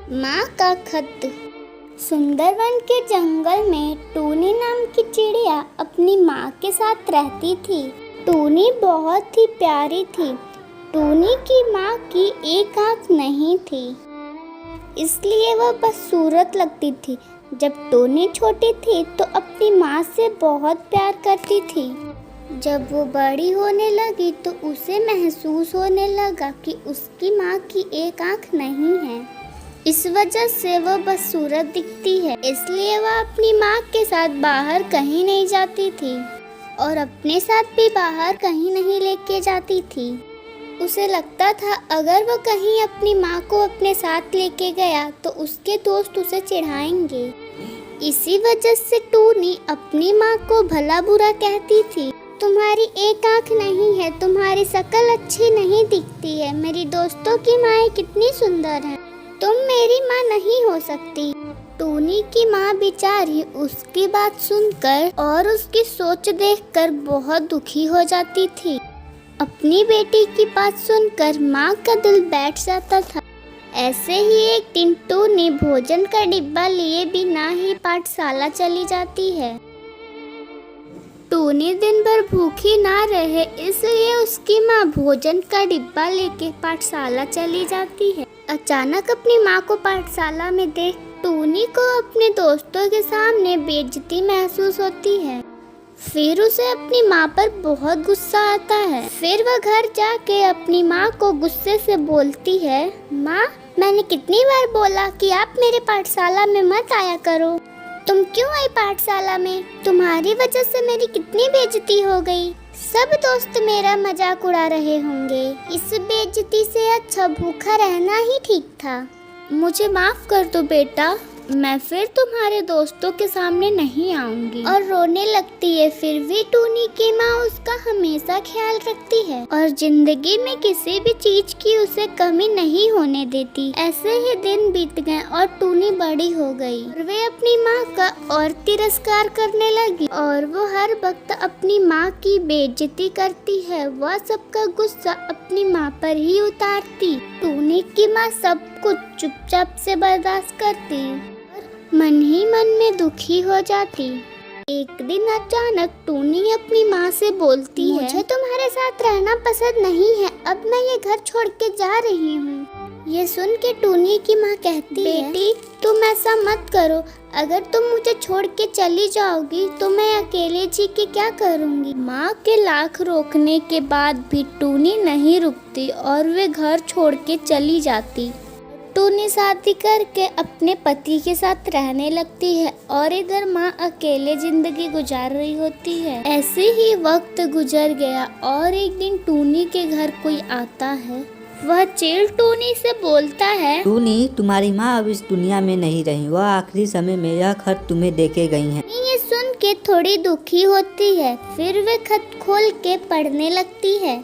माँ का खत। सुंदरवन के जंगल में टूनी नाम की चिड़िया अपनी माँ के साथ रहती थी। टूनी बहुत ही प्यारी थी। टूनी की माँ की एक आँख नहीं थी, इसलिए वह बदसूरत लगती थी। जब टूनी छोटी थी तो अपनी माँ से बहुत प्यार करती थी। जब वो बड़ी होने लगी तो उसे महसूस होने लगा कि उसकी माँ की एक आँख नहीं है। इस वजह से वह बदसूरत दिखती है, इसलिए वह अपनी माँ के साथ बाहर कहीं नहीं जाती थी और अपने साथ भी बाहर कहीं नहीं लेके जाती थी। उसे लगता था अगर वह कहीं अपनी माँ को अपने साथ लेके गया तो उसके दोस्त उसे चिढ़ाएंगे। इसी वजह से टूनी अपनी माँ को भला बुरा कहती थी। तुम्हारी एक आँख नहीं है, तुम्हारी शक्ल अच्छी नहीं दिखती है, मेरी दोस्तों की माँ कितनी सुंदर है, तुम मेरी माँ नहीं हो सकती। टूनी की माँ बेचारी उसकी बात सुनकर और उसकी सोच देखकर बहुत दुखी हो जाती थी। अपनी बेटी की बात सुनकर माँ का दिल बैठ जाता था। ऐसे ही एक दिन टूनी भोजन का डिब्बा लिए बिना ही पाठशाला चली जाती है। टूनी दिन भर भूखी ना रहे, इसलिए उसकी माँ भोजन का डिब्बा लेके पाठशाला चली जाती है। अचानक अपनी माँ को पाठशाला में देख टूनी को अपने दोस्तों के सामने बेइज्जती महसूस होती है। फिर उसे अपनी माँ पर बहुत गुस्सा आता है। फिर वह घर जाके अपनी माँ को गुस्से से बोलती है, माँ, मैंने कितनी बार बोला कि आप मेरे पाठशाला में मत आया करो। तुम क्यों आई पाठशाला में? तुम्हारी वजह से मेरी कितनी बेइज्जती हो गई। सब दोस्त मेरा मजाक उड़ा रहे होंगे। इस बेइज्जती से अच्छा भूखा रहना ही ठीक था। मुझे माफ कर दो बेटा, मैं फिर तुम्हारे दोस्तों के सामने नहीं आऊंगी। और रोने लगती है। फिर भी टूनी की माँ उसका हमेशा ख्याल रखती है और जिंदगी में किसी भी चीज की उसे कमी नहीं होने देती। ऐसे ही दिन बीत गए और टूनी बड़ी हो गई और वे अपनी माँ का और तिरस्कार करने लगी और वो हर वक्त अपनी माँ की बेइज्जती करती है। वह सबका गुस्सा अपनी माँ पर ही उतारती। टूनी की माँ सब कुछ चुपचाप से बर्दाश्त करती, मन ही मन में दुखी हो जाती। एक दिन अचानक टूनी अपनी माँ से बोलती है, मुझे तुम्हारे साथ रहना पसंद नहीं है, अब मैं ये घर छोड़ के जा रही हूँ। ये सुन के टूनी की माँ कहती है, बेटी तुम ऐसा मत करो, अगर तुम मुझे छोड़ के चली जाओगी तो मैं अकेले जी के क्या करूँगी। माँ के लाख रोकने के बाद भी टूनी नहीं रुकती और वे घर छोड़ के चली जाती। टूनी शादी करके अपने पति के साथ रहने लगती है और इधर माँ अकेले जिंदगी गुजार रही होती है। ऐसे ही वक्त गुजर गया और एक दिन टूनी के घर कोई आता है। वह चील टूनी से बोलता है, टूनी, तुम्हारी माँ अब इस दुनिया में नहीं रही, वह आखिरी समय में यह खत तुम्हें देके गई हैं। ये सुन के थोड़ी दुखी होती है। फिर वे खत खोल के पढ़ने लगती है।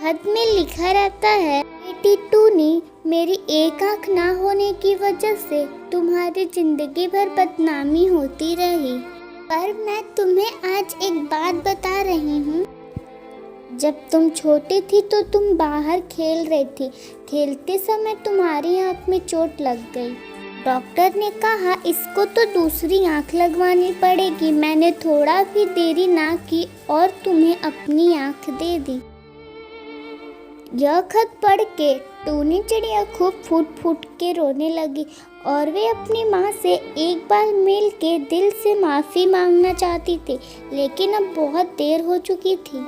खत में लिखा रहता है, बेटी टूनी, मेरी एक आँख ना होने की वजह से तुम्हारी जिंदगी भर बदनामी होती रही, पर मैं तुम्हें आज एक बात बता रही हूँ। जब तुम छोटी थी तो तुम बाहर खेल रही थी। खेलते समय तुम्हारी आँख में चोट लग गई। डॉक्टर ने कहा इसको तो दूसरी आँख लगवानी पड़ेगी। मैंने थोड़ा भी देरी ना की और तुम्हें अपनी आँख दे दी। यह खत पढ़ के टूनी चिड़िया खूब फूट फूट के रोने लगी और वे अपनी माँ से एक बार मिल के दिल से माफ़ी मांगना चाहती थी, लेकिन अब बहुत देर हो चुकी थी।